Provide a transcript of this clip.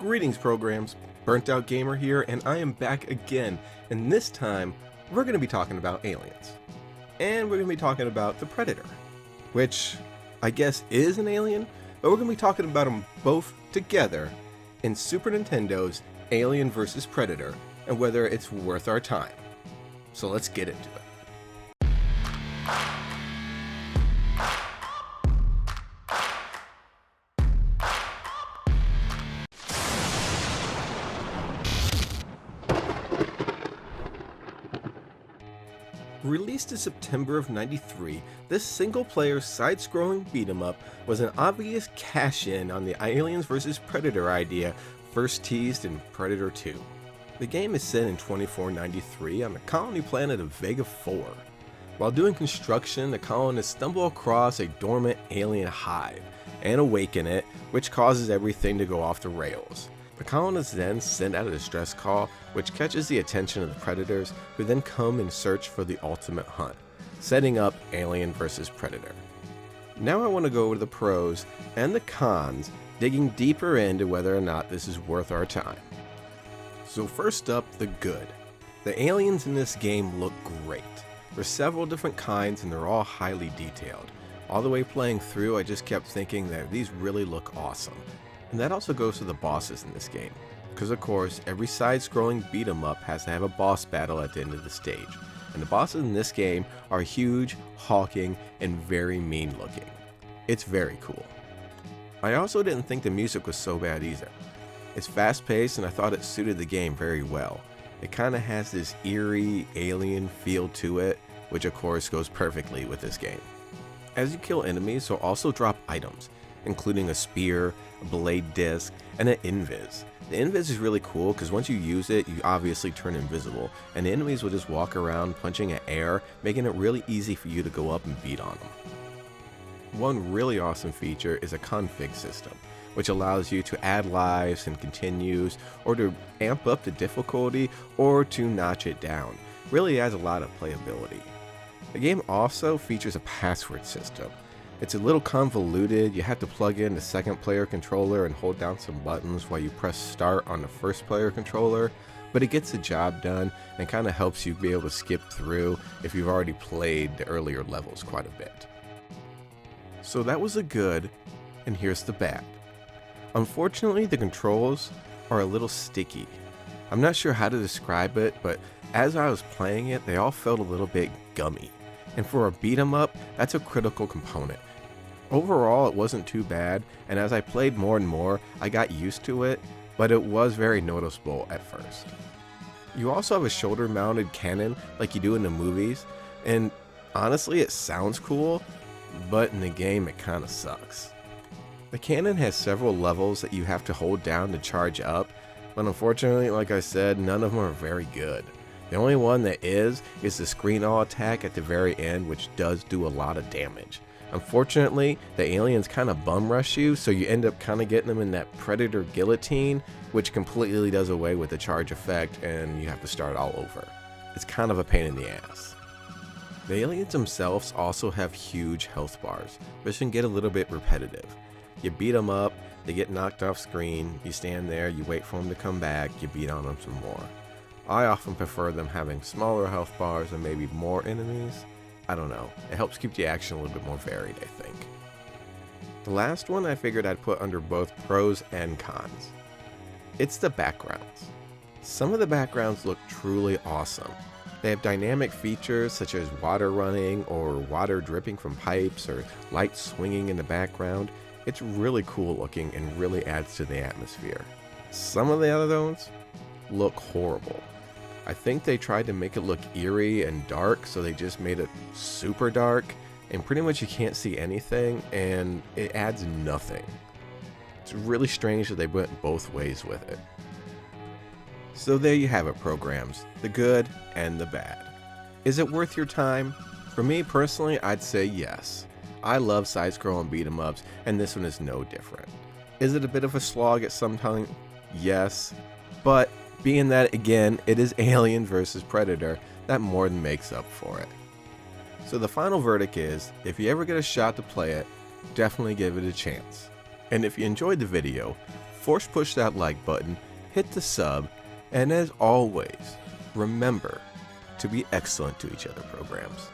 Greetings programs, Burnt Out Gamer here, and I am back again, and this time we're going to be talking about aliens. And we're going to be talking about the Predator, which I guess is an alien, but we're going to be talking about them both together in Super Nintendo's Alien vs. Predator, and whether it's worth our time. So let's get into it. Released in September of '93, this single-player side-scrolling beat-em-up was an obvious cash-in on the Aliens vs. Predator idea first teased in Predator 2. The game is set in 2493 on the colony planet of Vega 4. While doing construction, the colonists stumble across a dormant alien hive and awaken it, which causes everything to go off the rails. The colonists then send out a distress call, which catches the attention of the Predators, who then come in search for the ultimate hunt, setting up Alien vs. Predator. Now I want to go over the pros and the cons, digging deeper into whether or not this is worth our time. So first up, the good. The aliens in this game look great. There's several different kinds and they're all highly detailed. All the way playing through, I just kept thinking that these really look awesome. And that also goes to the bosses in this game, because of course every side-scrolling beat-em-up has to have a boss battle at the end of the stage, and the bosses in this game are huge, hulking, and very mean looking. It's very cool. I also didn't think the music was so bad either. It's fast-paced and I thought it suited the game very well. It kinda has this eerie, alien feel to it, which of course goes perfectly with this game. As you kill enemies, you'll also drop items, including a spear, a blade disc, and an invis. The invis is really cool because once you use it, you obviously turn invisible, and the enemies will just walk around punching at air, making it really easy for you to go up and beat on them. One really awesome feature is a config system, which allows you to add lives and continues, or to amp up the difficulty, or to notch it down. Really adds a lot of playability. The game also features a password system. It's a little convoluted. You have to plug in the second player controller and hold down some buttons while you press start on the first player controller, but it gets the job done and kind of helps you be able to skip through if you've already played the earlier levels quite a bit. So that was the good, and here's the bad. Unfortunately, the controls are a little sticky. I'm not sure how to describe it, but as I was playing it, they all felt a little bit gummy. And for a beat 'em up, that's a critical component. Overall, it wasn't too bad, and as I played more and more, I got used to it, but it was very noticeable at first. You also have a shoulder-mounted cannon like you do in the movies, and honestly, it sounds cool, but in the game, it kinda sucks. The cannon has several levels that you have to hold down to charge up, but unfortunately, like I said, none of them are very good. The only one that is the screen all attack at the very end, which does do a lot of damage. Unfortunately, the aliens kind of bum rush you, so you end up kind of getting them in that Predator guillotine, which completely does away with the charge effect and you have to start all over. It's kind of a pain in the ass. The aliens themselves also have huge health bars, which can get a little bit repetitive. You beat them up, they get knocked off screen, you stand there, you wait for them to come back, you beat on them some more. I often prefer them having smaller health bars and maybe more enemies. I don't know, it helps keep the action a little bit more varied, I think. The last one I figured I'd put under both pros and cons. It's the backgrounds. Some of the backgrounds look truly awesome. They have dynamic features such as water running or water dripping from pipes or light swinging in the background. It's really cool looking and really adds to the atmosphere. Some of the other ones look horrible. I think they tried to make it look eerie and dark, so they just made it super dark, and pretty much you can't see anything, and it adds nothing. It's really strange that they went both ways with it. So there you have it, programs, the good and the bad. Is it worth your time? For me personally, I'd say yes. I love side-scrolling beat-em-ups, and this one is no different. Is it a bit of a slog at some time? Yes, but being that, again, it is Alien vs. Predator, that more than makes up for it. So the final verdict is, if you ever get a shot to play it, definitely give it a chance. And if you enjoyed the video, force push that like button, hit the sub, and as always, remember to be excellent to each other, programs.